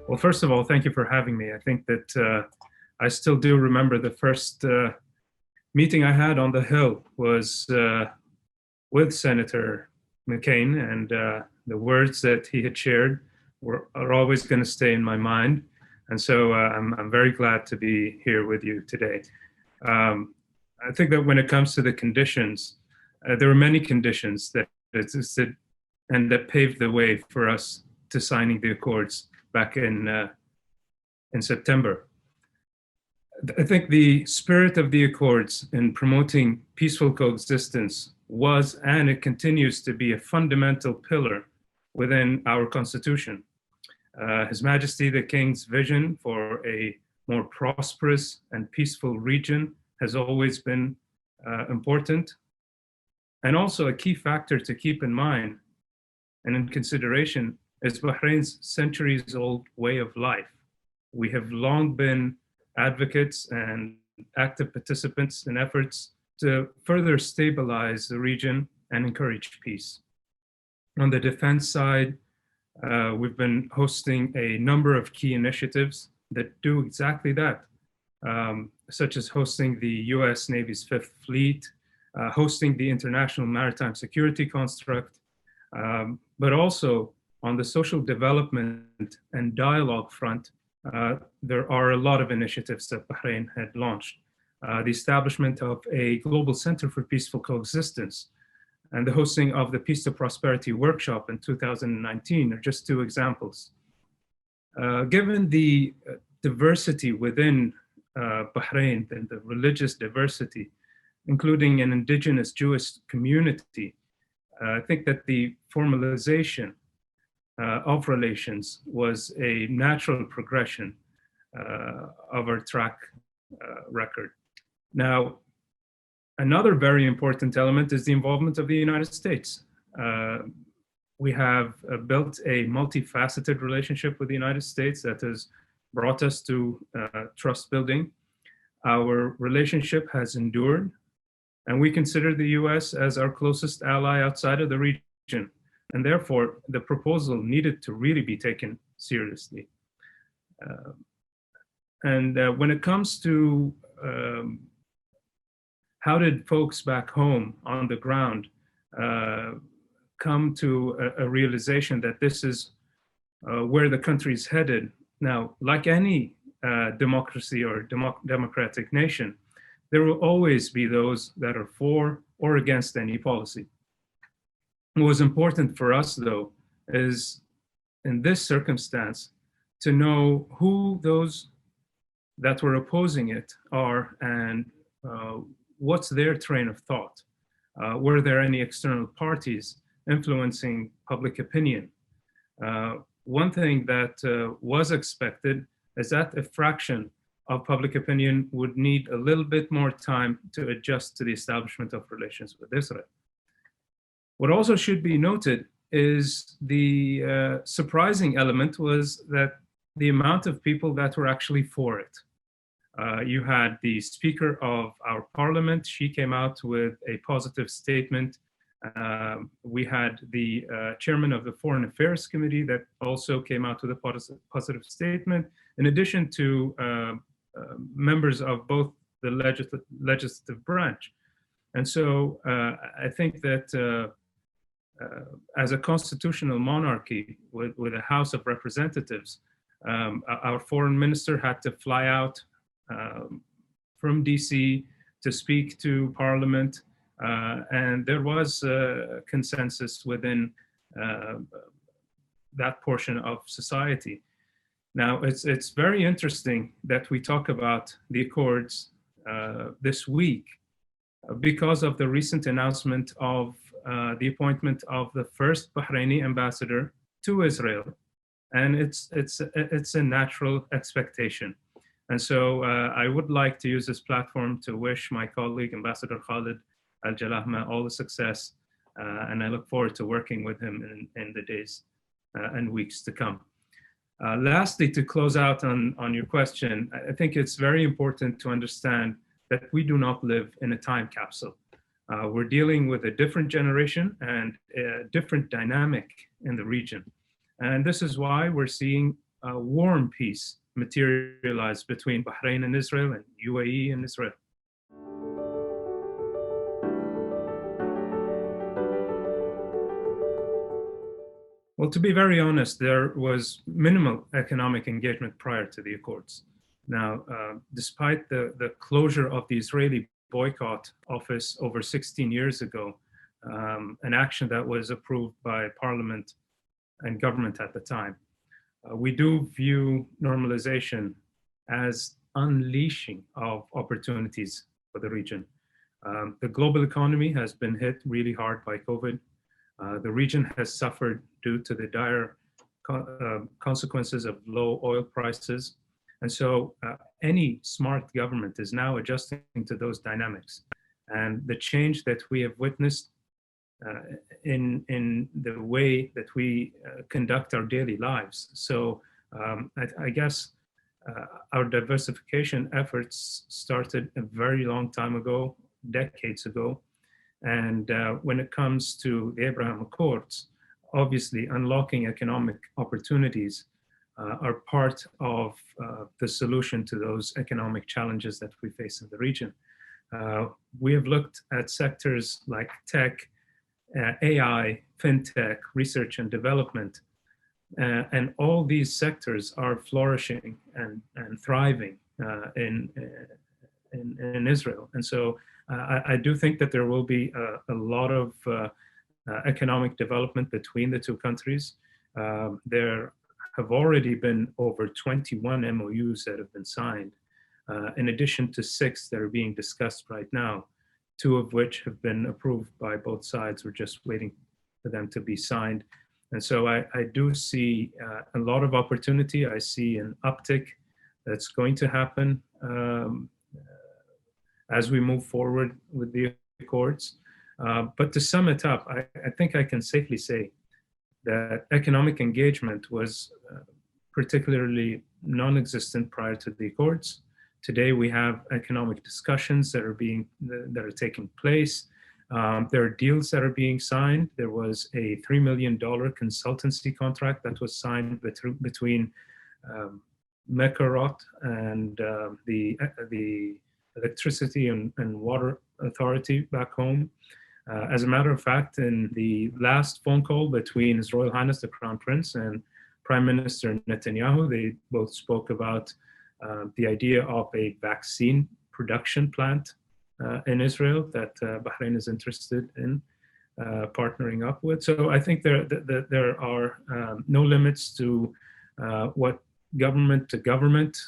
Well, first of all, thank you for having me. I think that I still do remember the first meeting I had on the Hill was with Senator McCain, and the words that he had shared are always going to stay in my mind. And so I'm very glad to be here with you today. I think that when it comes to the conditions, there are many conditions that existed and that paved the way for us to signing the accords back in September. I think the spirit of the accords in promoting peaceful coexistence was, and it continues to be, a fundamental pillar within our Constitution. His Majesty the King's vision for a more prosperous and peaceful region has always been important, and also a key factor to keep in mind and in consideration is Bahrain's centuries-old way of life. We have long been advocates and active participants in efforts to further stabilize the region and encourage peace. On the defense side, we've been hosting a number of key initiatives that do exactly that, such as hosting the US Navy's Fifth Fleet, hosting the International Maritime Security Construct, but also on the social development and dialogue front, there are a lot of initiatives that Bahrain had launched. The establishment of a Global Center for Peaceful Coexistence and the hosting of the Peace to Prosperity workshop in 2019 are just two examples. Given the diversity within Bahrain and the religious diversity, including an indigenous Jewish community, I think that the formalization of relations was a natural progression of our track record. Now, another very important element is the involvement of the United States. We have built a multifaceted relationship with the United States that has brought us to trust building. Our relationship has endured, and we consider the US as our closest ally outside of the region. And therefore, the proposal needed to really be taken seriously. When it comes to how did folks back home on the ground come to a realization that this is where the country's headed? Now, like any democracy or democratic nation, there will always be those that are for or against any policy. What was important for us, though, is in this circumstance to know who those that were opposing it are and what's their train of thought. Were there any external parties influencing public opinion? One thing that was expected is that a fraction of public opinion would need a little bit more time to adjust to the establishment of relations with Israel. What also should be noted is the surprising element was that the amount of people that were actually for it. You had the Speaker of our Parliament, she came out with a positive statement. We had the Chairman of the Foreign Affairs Committee that also came out with a positive statement, in addition to members of both the legislative branch. And so I think that as a constitutional monarchy with a House of Representatives, our foreign minister had to fly out from DC to speak to Parliament, and there was a consensus within that portion of society. Now, it's very interesting that we talk about the accords this week because of the recent announcement of the appointment of the first Bahraini ambassador to Israel, and it's a natural expectation. And so I would like to use this platform to wish my colleague, Ambassador Khalid Al-Jalahma, all the success, and I look forward to working with him in the days and weeks to come. Lastly, to close out on your question, I think it's very important to understand that we do not live in a time capsule. We're dealing with a different generation and a different dynamic in the region. And this is why we're seeing a warm peace materialize between Bahrain and Israel and UAE and Israel. Well, to be very honest, there was minimal economic engagement prior to the Accords. Now, despite the closure of the Israeli boycott office over 16 years ago, an action that was approved by Parliament and government at the time, we do view normalization as unleashing of opportunities for the region. The global economy has been hit really hard by COVID. The region has suffered due to the dire consequences of low oil prices. And so any smart government is now adjusting to those dynamics. And the change that we have witnessed in the way that we conduct our daily lives. So I guess our diversification efforts started a very long time ago, decades ago. And when it comes to the Abraham Accords, obviously unlocking economic opportunities are part of the solution to those economic challenges that we face in the region. We have looked at sectors like tech, AI, fintech, research and development, and all these sectors are flourishing and thriving in Israel. And so I do think that there will be a lot of economic development between the two countries. There have already been over 21 MOUs that have been signed, in addition to 6 that are being discussed right now, 2 of which have been approved by both sides. We're just waiting for them to be signed. And so I do see a lot of opportunity. I see an uptick that's going to happen as we move forward with the Accords. But to sum it up, I think I can safely say that economic engagement was particularly non-existent prior to the Accords. Today we have economic discussions that are taking place. There are deals that are being signed. There was a $3 million consultancy contract that was signed between Mekarot and the Electricity and Water Authority back home. As a matter of fact, in the last phone call between His Royal Highness the Crown Prince and Prime Minister Netanyahu, they both spoke about the idea of a vaccine production plant in Israel that Bahrain is interested in partnering up with. So I think there are no limits to what government to government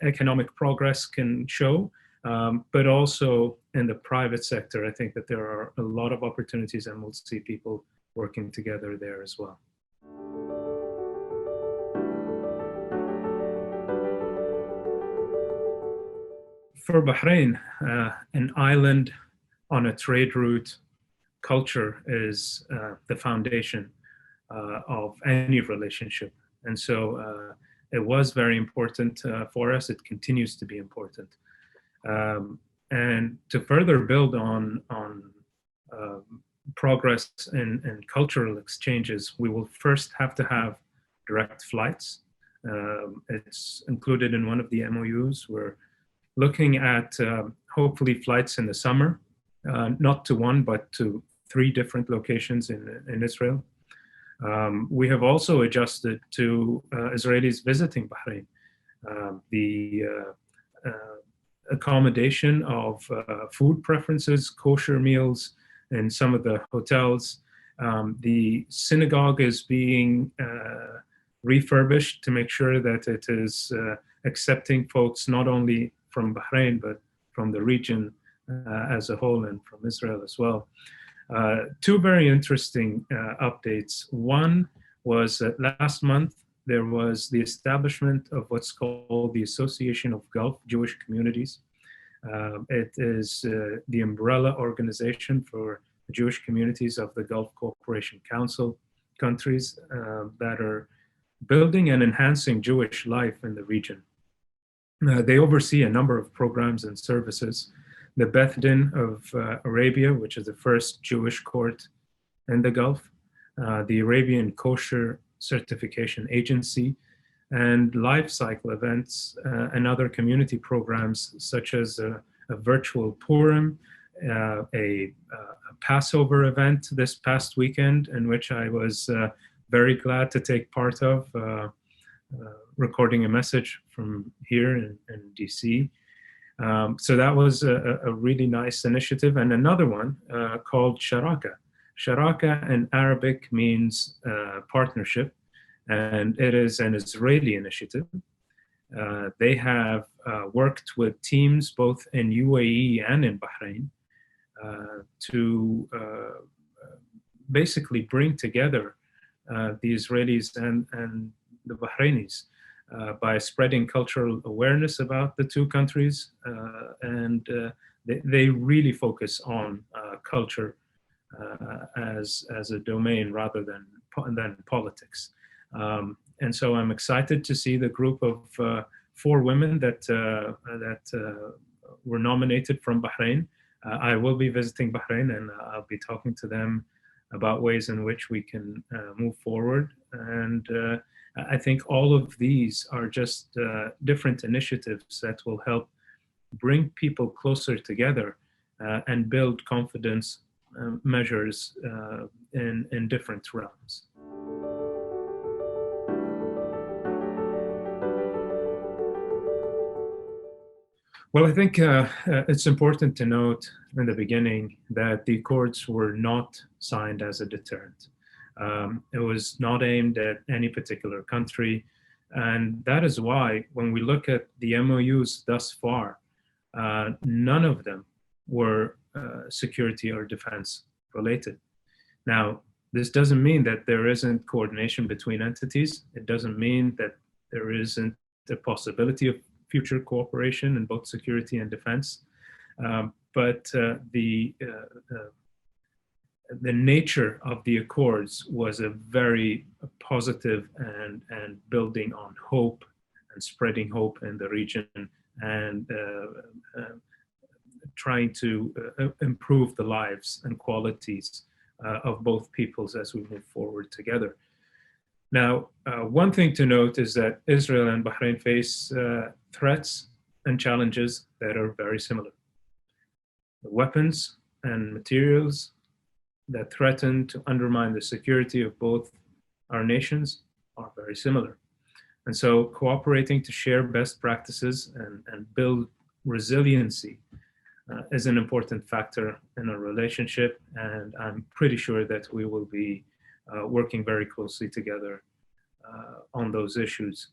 economic progress can show, but also in the private sector, I think that there are a lot of opportunities, and we'll see people working together there as well. For Bahrain, an island on a trade route, culture is the foundation of any relationship. And so it was very important for us. It continues to be important. And to further build on progress in cultural exchanges, we will first have to have direct flights. It's included in one of the MOUs. We're looking at hopefully flights in the summer, not to 1, but to 3 different locations in Israel. We have also adjusted to Israelis visiting Bahrain. The accommodation of food preferences, kosher meals in some of the hotels. The synagogue is being refurbished to make sure that it is accepting folks not only from Bahrain, but from the region as a whole and from Israel as well. 2 very interesting updates. One was that last month there was the establishment of what's called the Association of Gulf Jewish Communities. It is the umbrella organization for the Jewish communities of the Gulf Cooperation Council countries that are building and enhancing Jewish life in the region. They oversee a number of programs and services. The Beth Din of Arabia, which is the first Jewish court in the Gulf, the Arabian Kosher Certification Agency, and life cycle events and other community programs such as a virtual Purim, a Passover event this past weekend, in which I was very glad to take part of, recording a message from here in DC. So that was a really nice initiative. And another one called Sharaka. Sharaka in Arabic means partnership, and it is an Israeli initiative. They have worked with teams both in UAE and in Bahrain to basically bring together the Israelis and the Bahrainis by spreading cultural awareness about the two countries. And they really focus on culture as a domain rather than politics. And so I'm excited to see the group of 4 women that were nominated from Bahrain. I will be visiting Bahrain, and I'll be talking to them about ways in which we can move forward. And I think all of these are just different initiatives that will help bring people closer together and build confidence measures in different realms. Well, I think it's important to note in the beginning that the accords were not signed as a deterrent. It was not aimed at any particular country. And that is why when we look at the MOUs thus far, none of them were security or defense related. Now, this doesn't mean that there isn't coordination between entities. It doesn't mean that there isn't the possibility of future cooperation in both security and defense. But the nature of the accords was a very positive and building on hope and spreading hope in the region and trying to improve the lives and qualities of both peoples as we move forward together. Now, one thing to note is that Israel and Bahrain face threats and challenges that are very similar. The weapons and materials that threaten to undermine the security of both our nations are very similar. And so cooperating to share best practices and build resiliency is an important factor in our relationship. And I'm pretty sure that we will be working very closely together on those issues.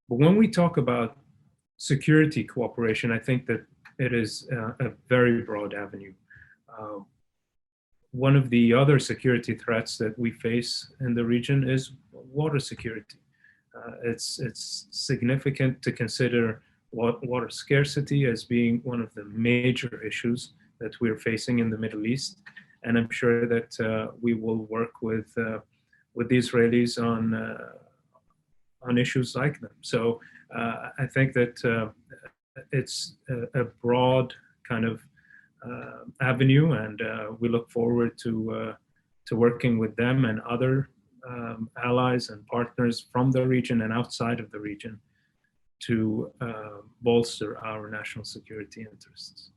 But when we talk about security cooperation, I think that it is a very broad avenue. One of the other security threats that we face in the region is water security. It's significant to consider water scarcity as being one of the major issues that we're facing in the Middle East. And I'm sure that we will work with the Israelis on issues like them. So I think that it's a broad kind of avenue, and we look forward to working with them and other allies and partners from the region and outside of the region to bolster our national security interests.